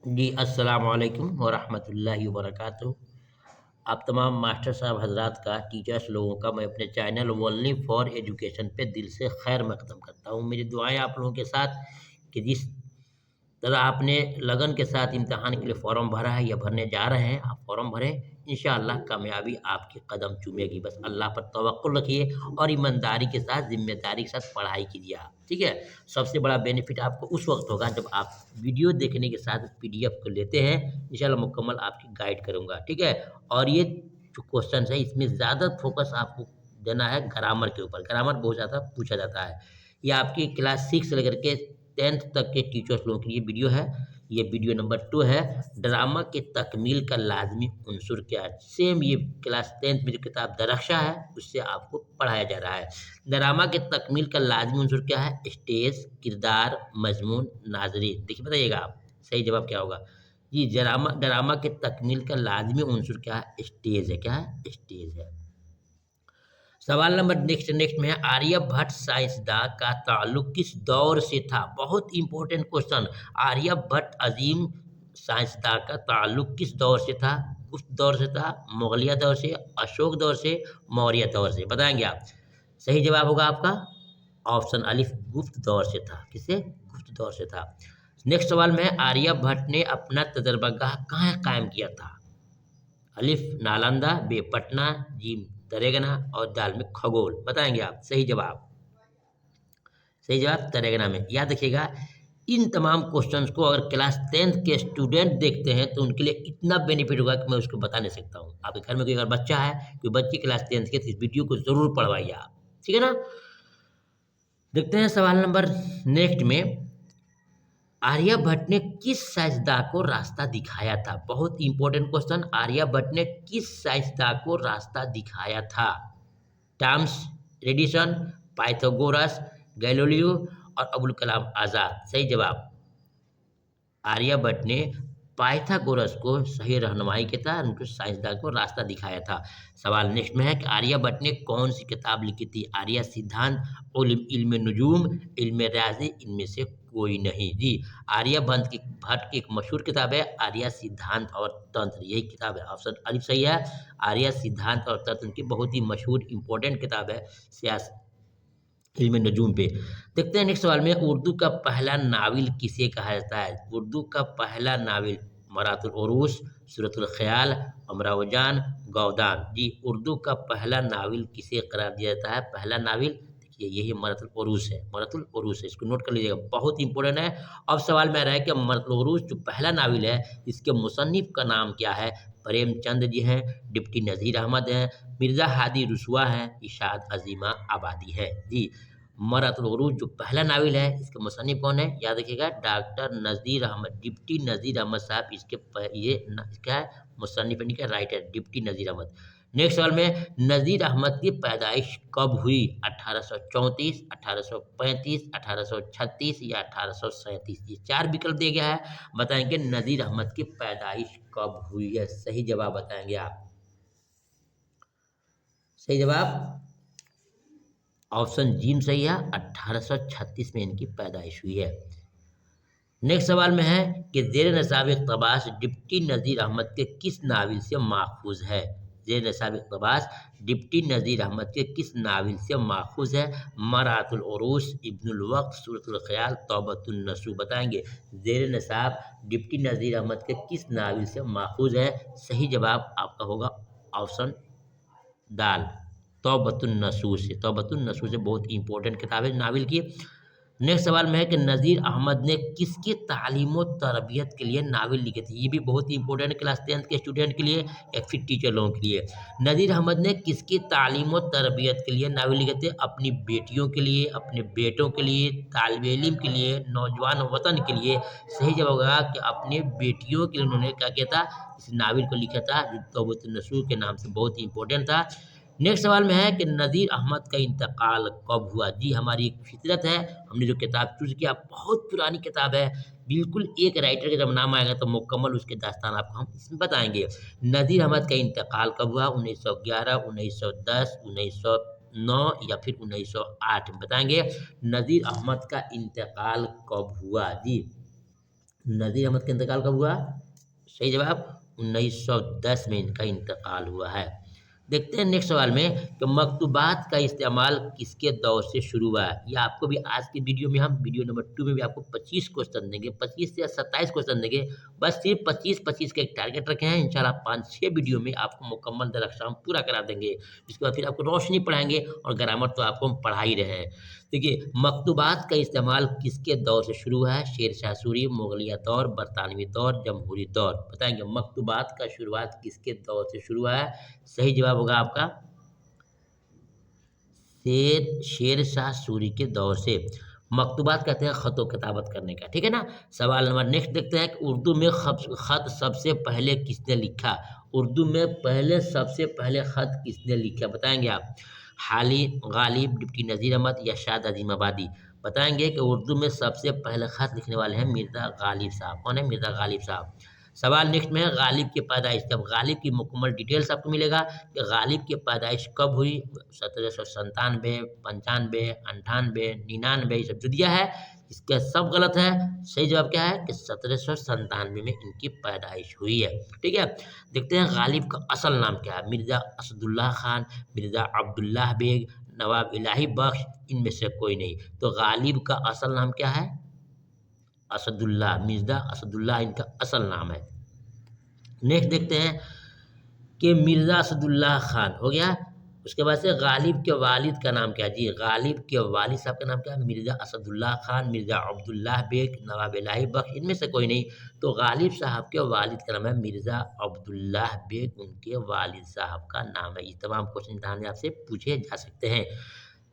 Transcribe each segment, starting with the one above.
जी, अस्सलाम वालेकुम वरहमतुल्लाहि वबरकातुहू। आप तमाम मास्टर साहब हज़रात का, टीचर्स लोगों का मैं अपने चैनल ओनली फॉर एजुकेशन पे दिल से खैर मकदम करता हूँ। मेरी दुआएँ आप लोगों के साथ कि जिस तरह आपने लगन के साथ इम्तिहान के लिए फ़ॉर्म भरा है या भरने जा रहे हैं, आप फ़ॉर्म भरें, इंशाअल्लाह कामयाबी आपके कदम चूमेगी। बस अल्लाह पर तवक्कुल रखिए और ईमानदारी के साथ, ज़िम्मेदारी के साथ पढ़ाई कीजिए आप, ठीक है? सबसे बड़ा बेनिफिट आपको उस वक़्त होगा जब आप वीडियो देखने के साथ पीडीएफ को लेते हैं, इंशाअल्लाह मुकम्मल आपकी गाइड करूँगा, ठीक है? और ये जो क्वेश्चन्स है इसमें ज़्यादा फ़ोकस आपको देना है ग्रामर के ऊपर, ग्रामर बहुत ज़्यादा पूछा जाता है। ये आपकी क्लास 6 से लेकर के 10th तक के टीचर्स लोगों के लिए वीडियो है। ये वीडियो नंबर 2 है, ड्रामा के तकमील का लाज़मी उन्सुर क्या है? सेम ये क्लास 10th में जो किताब दरख्शा है, उससे आपको पढ़ाया जा रहा है। ड्रामा के तकमील का लाज़मी उन्सुर क्या है? स्टेज, किरदार, मज़मून, नाज़रीन। देखिए बताइएगा आप, सही जवाब क्या होगा? जी, ड्रामा ड्रामा के तकमील का लाज़मी उन्सुर क्या है? स्टेज है। क्या है? स्टेज है। सवाल नंबर नेक्स्ट नेक्स्ट में है, आर्यभट्ट साइंसदां का ताल्लुक किस दौर से था? बहुत इंपॉर्टेंट क्वेश्चन। आर्यभट्ट अजीम साइंसदां का ताल्लुक किस दौर से था? गुप्त दौर से था, मुगलिया दौर से, अशोक दौर से, मौर्य दौर से? बताएंगे आप। सही जवाब होगा आपका ऑप्शन अलिफ, गुप्त दौर से था। किसे? गुप्त दौर से था। नेक्स्ट सवाल में है, आर्यभट्ट ने अपना तजर्बागाह कहाँ कायम किया था? अलिफ नालंदा, बे पटना, जीम तरेगना और दाल में खगोल? बताएंगे आप। सही जवाब, सही जवाब तरेगना में। याद रखिएगा, इन तमाम क्वेश्चंस को अगर क्लास 10th के स्टूडेंट देखते हैं तो उनके लिए इतना बेनिफिट होगा कि मैं उसको बता नहीं सकता हूँ। आपके घर में कोई अगर बच्चा है, कोई बच्ची क्लास 10th के, तो इस वीडियो को जरूर पढ़वाइए आप, ठीक है ना? देखते हैं सवाल नंबर नेक्स्ट में, आर्यभट्ट ने किस साइंसदां को रास्ता दिखाया था? बहुत इंपॉर्टेंट क्वेश्चन। आर्यभट्ट ने किस साइंसदां को रास्ता दिखाया था? टॉमस एडिसन, पाइथागोरस, गैलीलियो और अबुल कलाम आजाद? सही जवाब, आर्यभट्ट ने पाइथागोरस को सही रहनुमाई किया था, उनको साइंसदान को रास्ता दिखाया था। सवाल नेक्स्ट में है कि आर्यभट्ट ने कौन सी किताब लिखी थी? आर्य सिद्धांत, इल्म नुजूम, इल्म रियाजी, इनमें से कोई नहीं? जी, आर्यभट्ट की भट्ट की एक मशहूर किताब है आर्य सिद्धांत और तंत्र, यही किताब है। ऑप्शन अलिफ सही है। आर्य सिद्धांत और तंत्र उनकी बहुत ही मशहूर इंपॉर्टेंट किताब है सियासत, इल्म नजूम पे। देखते हैं नेक्स्ट सवाल में, उर्दू का पहला नावल किसे कहा जाता है? उर्दू का पहला नावल मरातुल उरूस, सूरतुल ख्याल, अमरावजान, गौदान? जी, उर्दू का पहला नावल किसे करार दिया जाता है? पहला नावल देखिए यही मरातुल उरूस है, मरातुल उरूस है, इसको नोट कर लीजिएगा, बहुत इंपॉर्टेंट है। अब सवाल में आ रहा है कि मरातुल उरूस जो पहला नावल है, इसके मुसन्निफ का नाम क्या है? प्रेमचंद जी हैं, डिप्टी नज़ीर अहमद हैं, मिर्ज़ा हादी रुसवा हैं, इशाद अजीमा आबादी है? जी, मरातुल उरूज जो पहला नावल है, इसके मुसन्निफ कौन है? याद रखिएगा, डॉक्टर नज़ीर अहमद, डिप्टी नज़ीर अहमद साहब इसके ये क्या है? मुसन्निफ यानी कि राइटर डिप्टी नज़ीर अहमद। नेक्स्ट सवाल में, नज़ीर अहमद की पैदाइश कब हुई? 1834, 1835, 1836 या 1837? ये 4 विकल्प दिए गया है। बताएंगे नज़ीर अहमद की पैदाइश कब हुई है? सही जवाब बताएंगे आप। सही जवाब ऑप्शन जीम सही है, 1836 में इनकी पैदाइश हुई है। नेक्स्ट सवाल में है कि ज़ेर निसाब इक़्तिबास डिप्टी नज़ीर अहमद के किस नावल से माखूज़ है? ज़ेर निसाब इक़्तिबास डिप्टी नज़ीर अहमद के किस नावल से माखूज़ है? मरातुल उरूस, इब्नुल वक्त, सूरतुल ख़याल, तौबतुन नसूह? बताएंगे। ज़ेर निसाब डिप्टी नज़ीर अहमद के किस नावल से माखूज़ है? सही जवाब आपका होगा ऑप्शन दाल, तौबतुन नसूह से। तौबतुन नसूह से बहुत इंपॉर्टेंट किताब है नावल की। नेक्स्ट सवाल में है कि नज़ीर अहमद ने किसकी तालीम और तरबियत के लिए नावल लिखे थे? ये भी बहुत ही इंपॉर्टेंट क्लास 10th के स्टूडेंट के लिए या फिर टीचर लोगों के लिए। नज़ीर अहमद ने किसकी तालीम और तरबियत के लिए नावल लिखे थे? अपनी बेटियों के लिए, अपने बेटों के लिए, तालिब इल्म के लिए, नौजवान वतन के लिए? सही जवाब होगा कि अपने बेटियों के लिए उन्होंने क्या किया था? इस नावल को लिखा था, जो तौबतुन नसूह के नाम से बहुत ही इंपॉर्टेंट था। नेक्स्ट सवाल में है कि नज़ीर अहमद का इंतकाल कब हुआ? जी, हमारी एक फितरत है, हमने जो किताब चूज़ किया बहुत पुरानी किताब है, बिल्कुल एक राइटर का जब नाम आएगा तो मुकम्मल उसके दास्तान आपको हम इसमें बताएँगे। नज़ीर अहमद का इंतकाल कब हुआ? 1911, 1910, 1909 या फिर 1908? बताएँगे। नज़ीर अहमद का इंतकाल कब हुआ? जी, नज़ीर अहमद का इंतकाल कब हुआ? सही जवाब 1910 में इनका इंतकाल हुआ है। देखते हैं नेक्स्ट सवाल में कि मकतूबात का इस्तेमाल किसके दौर से शुरू हुआ है। या आपको भी आज की वीडियो में हम वीडियो नंबर 2 में भी आपको 25 क्वेश्चन देंगे, 25 या 27 क्वेश्चन देंगे। बस सिर्फ 25-25 का एक टारगेट रखे हैं। इंशाल्लाह 5-6 वीडियो में आपको मुकम्मल दर अक़साम पूरा करा देंगे। इसके बाद फिर आपको रोशनी पढ़ाएंगे और ग्रामर तो आपको हम पढ़ा ही रहे हैं। देखिए, मकतूबात का इस्तेमाल किसके दौर से शुरू हुआ है? शेर शाह सूरी, मुगलिया दौर, बरतानवी दौर, जमहूरी दौर। बताएंगे मकतूबात का शुरुआत किसके दौर से शुरू हुआ है? सही जवाब होगा आपका शेर शाह सूरी के दौर से। मकतूबात कहते हैं खत व किताबत करने का, ठीक है ना। सवाल नंबर नेक्स्ट देखते हैं कि उर्दू में खत सबसे पहले किसने लिखा? उर्दू में पहले सबसे पहले खत किसने लिखा बताएंगे आप? हाली, गालिब, डिप्टी नज़ीर अहमद या शाद अजीमाबादी। बताएंगे कि उर्दू में सबसे पहले खत लिखने वाले हैं मिर्ज़ा गालिब साहब। कौन है? मिर्ज़ा गालिब साहब। सवाल नेक्स्ट में है गालिब की पैदाइश कब? गालिब की मुकम्मल डिटेल्स आपको मिलेगा कि गालिब की पैदाइश कब हुई। 1797, 95, 98, 99, ये सब जो दिया है इसका सब गलत है। सही जवाब क्या है कि 1797 में इनकी पैदाइश हुई है, ठीक है। देखते हैं गालिब का असल नाम क्या है। मिर्ज़ा असदुल्ला खान, मिर्ज़ा अब्दुल्लाह बेग, नवाब इलाही बख्श, इनमें से कोई नहीं। तो गालिब का असल नाम क्या है? असदुल्ला, मिर्ज़ा असदुल्ला इनका असल नाम है। नेक्स्ट देखते हैं कि मिर्ज़ा असदुल्ला खान हो गया। उसके बाद से गालिब के वालिद का नाम क्या है? जी, गालिब के वालिद साहब का नाम क्या है? मिर्ज़ा असदुल्ला खान, मिर्ज़ा अब्दुल्लाह बेग, नवाब इलाही बख्श, इनमें से कोई नहीं। तो गालिब साहब के वालिद का नाम है मिर्ज़ा अब्दुल्लाह बेग, उनके वालिद साहब का नाम है। ये तमाम क्वेश्चन इम्तिहान में आपसे पूछे जा सकते हैं।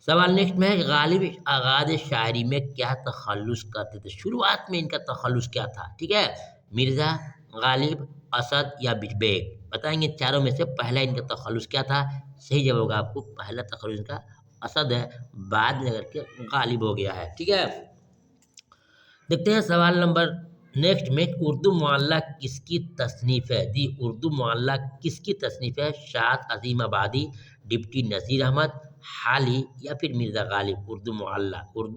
सवाल नेक्स्ट में है गालिब आगाज़ शायरी में क्या तखल्लुस करते थे? शुरुआत में इनका तखल्लुस क्या था? ठीक है, मिर्ज़ा, गालिब, असद या बेग। बताएंगे चारों में से पहला इनका तखल्लुस क्या था? सही जवाब होगा आपको पहला तखल्लुस इनका असद है, बाद में करके गालिब हो गया है, ठीक है। देखते हैं सवाल नंबर नेक्स्ट में उर्दू मुअल्ला किसकी तसनीफ़ है? जी, उर्दू मुअल्ला किसकी तसनीफ़ है? शाद अजीम आबादी, डिप्टी नज़ीर अहमद, हाली या फिर मिर्ज़ा गालिब। उर्दू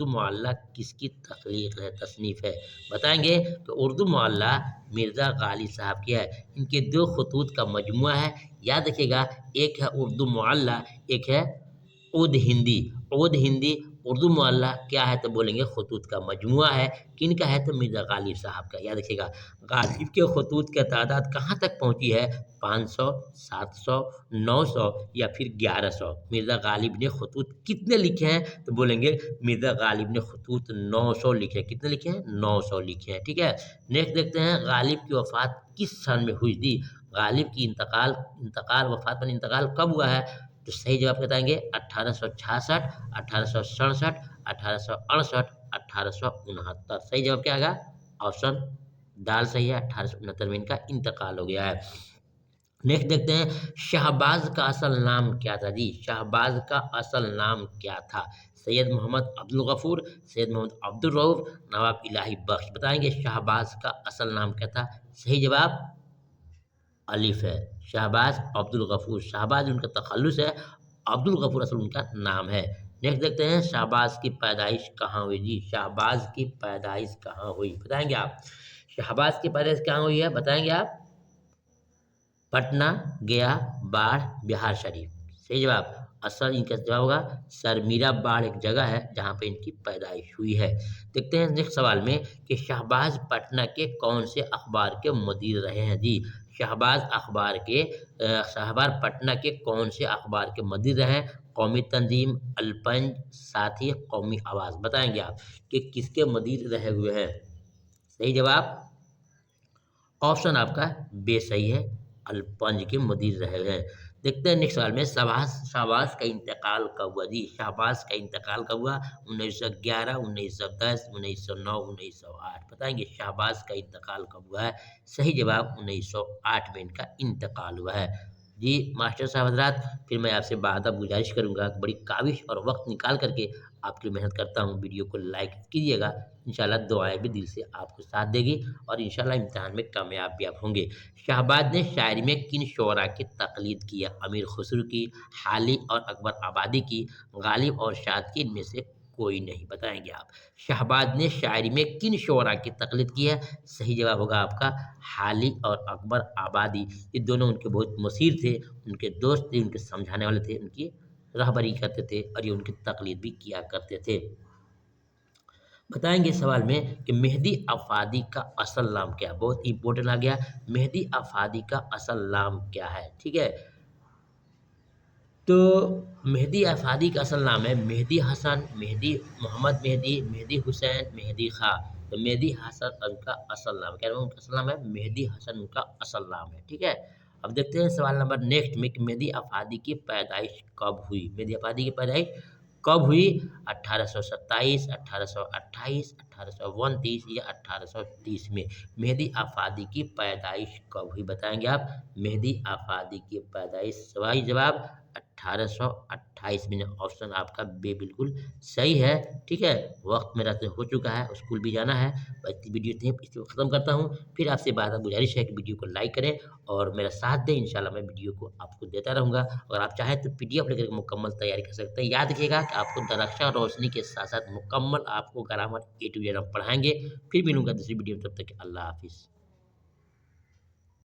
मुअल्ला किसकी तख्लीक़ है, तसनीफ़ है? बताएंगे कि उर्दू मुअल्ला मिर्ज़ा गालिब साहब की है। इनके दो खतूत का मजमुआ है, याद रखिएगा। एक है उर्दू मुअल्ला, एक है उद हिंदी। उद हिंदी उर्दू मुअल्ला क्या है? तो बोलेंगे खतूत का मजमुआ है। किनका है? तो मिर्ज़ा गालिब साहब का। याद रखिएगा, गालिब के खतूत की तादाद कहाँ तक पहुँची है? 500, 700, 900 या फिर 1100। मिर्ज़ा गालिब ने खतूत कितने लिखे हैं? तो बोलेंगे मिर्ज़ा गालिब ने खतूत 900 लिखे हैं। कितने लिखे हैं? 900 लिखे हैं, ठीक है। नेक्स्ट देखते हैं गालिब की वफ़ात किस सन में हुई थी? गालिब की वफ़ात यानी इंतकाल कब हुआ है? तो सही जवाब बताएंगे 1866, 1867, 1868, 1869। सही जवाब क्या आएगा? ऑप्शन दाल सही है, 1869 में इनका इंतकाल हो गया है। नेक्स्ट देखते हैं शहबाज का असल नाम क्या था? जी, शहबाज का असल नाम क्या था? सैयद मोहम्मद अब्दुल गफूर, सैयद मोहम्मद अब्दुल रऊफ, नवाब इलाही बख्श। बताएंगे शहबाज का असल नाम क्या था? सही जवाब अलिफ है, शहबाज अब्दुल गफूर। शहबाज उनका तखल्लुस है, अब्दुल गफूर असल उनका नाम है। नेक्स्ट देखते हैं शहबाज की पैदाइश कहाँ हुई? जी, शहबाज की पैदाइश कहाँ हुई बताएंगे आप? शहबाज की पैदाइश कहाँ हुई है बताएंगे आप? पटना, गया, बाढ़, बिहार शरीफ। सही जवाब असल इनका जवाब होगा सरमीरा बाढ़, एक जगह है जहाँ पे इनकी पैदाइश हुई है। देखते हैं नेक्स्ट सवाल में कि शहबाज पटना के कौन से अखबार के मुदीर रहे हैं? जी, शहबाज पटना के कौन से अखबार के मुदीर रहे हैं? कौमी तंजीम, अलपंज, साथी, कौमी आवाज़। बताएंगे आप कि किसके मुदीर रहे हुए हैं? सही जवाब ऑप्शन आपका बे सही है, अलपंज के मुदीर रहे हैं। देखते हैं नेक्स्ट सवाल में शाहबाज का इंतकाल कब हुआ? जी, शाहबाज का इंतकाल कब हुआ? 1911, 1910, 1909, 1908। बताएंगे शाहबाज का इंतकाल कब हुआ है? सही जवाब 1908 में इनका इंतकाल हुआ है। जी मास्टर साहब हजरात, फिर मैं आपसे बादब गुजारिश करूंगा, बड़ी काविश और वक्त निकाल करके आपके लिए मेहनत करता हूँ। वीडियो को लाइक कीजिएगा, इंशाल्लाह दुआएं भी दिल से आपको साथ देगी और इंशाल्लाह इम्तिहान में कामयाब भी आप होंगे। शहबाज ने शायरी में किन शोरा की तकलीद की है? अमीर खुसरो की, हाली और अकबर आबादी की, गालिब और शाद की, इनमें से कोई नहीं। बताएंगे आप। शहबाज ने शायरी में किन शोरा की तकलीद की है? सही जवाब होगा आपका हाली और अकबर आबादी। ये दोनों उनके बहुत मशीर थे, उनके दोस्त थे, उनके समझाने वाले थे, उनकी रहबरी करते थे और ये उनकी तकलीद भी किया करते थे। बताएंगे सवाल में कि मेहदी अफादी का असल नाम क्या है? बहुत इंपॉर्टेंट आ गया। मेहदी अफादी का असल नाम क्या है? ठीक है। तो मेहदी अफादी का असल नाम है मेहदी हसन, मेहदी मोहम्मद मेहदी, मेहदी हुसैन, मेहदी खां। तो मेहदी हसन उनका असल नाम, कह रहा हूँ उनका असल नाम है मेहदी हसन, उनका असल नाम है। ठीक है। अब देखते हैं सवाल नंबर नेक्स्ट में कि मेहदी अफादी की पैदाइश कब हुई? मेहदी अफादी की पैदाइश कब हुई? 1827, 1828, 1829 या 1830 में मेहदी अफादी की पैदाइश कब हुई? बताएंगे आप। मेहदी अफादी की पैदाइश सही जवाब 1828 में। ऑप्शन आपका बे बिल्कुल सही है। ठीक है। वक्त मेरा तो हो चुका है, स्कूल भी जाना है। बस वीडियो थे इसको ख़त्म करता हूँ। फिर आपसे बात गुजारिश है कि वीडियो को लाइक करें और मेरा साथ दें। इंशाल्लाह मैं वीडियो को आपको देता रहूँगा। अगर आप चाहें तो पीडीएफ लेकर मुकम्मल तैयारी कर सकते हैं। याद रखिएगा कि आपको दरक्षा रोशनी के साथ साथ मुकम्मल आपको ग्रामर ए टू जेड हम पढ़ाएंगे। फिर मिलूंगा दूसरी वीडियो में, तब तक अल्लाह हाफिज़।